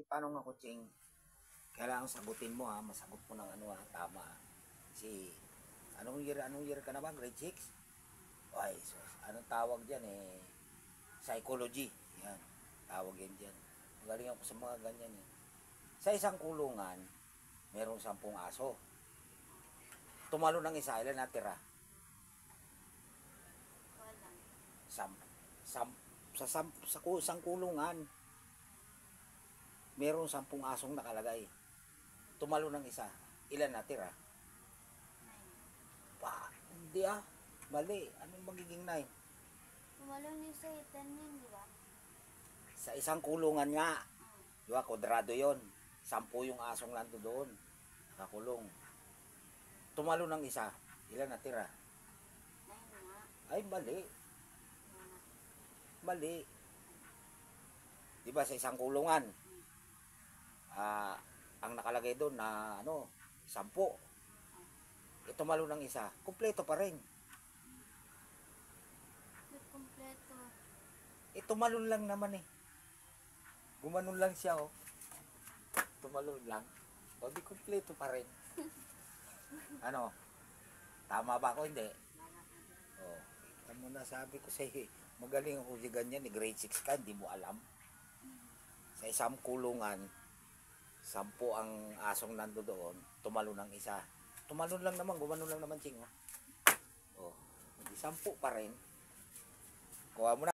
tanong ako, Ching. Kailangan sagutin mo ha, masagot mo ng ano ha, tama. Si, anong year ka na ba? Grade 6? Ay, so, anong tawag dyan eh? Psychology. Yan, tawag yan dyan. Magaling ako sa mga ganyan eh. Sa isang kulungan, merong 10 aso. Tumalo ng isa, ilan natira? Wala. Sa isang kulungan, merong 10 asong nakalagay. Tumalo ng isa, ilan natira? 9. Pa, hindi ah. Mali. Anong magiging 9? Tumalon ni sa 10 yun, di ba? Sa isang kulungan nga. Di ba, kwadrado yon. 10 yung asong nando doon. Nakakulong. Tumalo ng isa, ilan natira? 9 nga. Ay, mali. Wala. Mali. Di ba, sa isang kulungan, ang nakalagay doon na 10. Tumalo ng isa, kumpleto pa rin. Kompleto. Tumalon lang naman eh. Gumanon lang siya oh. Tumalon lang. O di kumpleto pa rin. Ano? Tama ba ako? Hindi. Oh, kita mo na sabi ko sa'yo, magaling ako si ganyan, grade 6 ka, hindi mo alam. Sa isang kulungan, 10 ang asong nando doon, tumalo ng isa. Tumalon lang naman, gumanon lang naman, Ching. Oh, hindi 10 pa rin. Kuha mo na.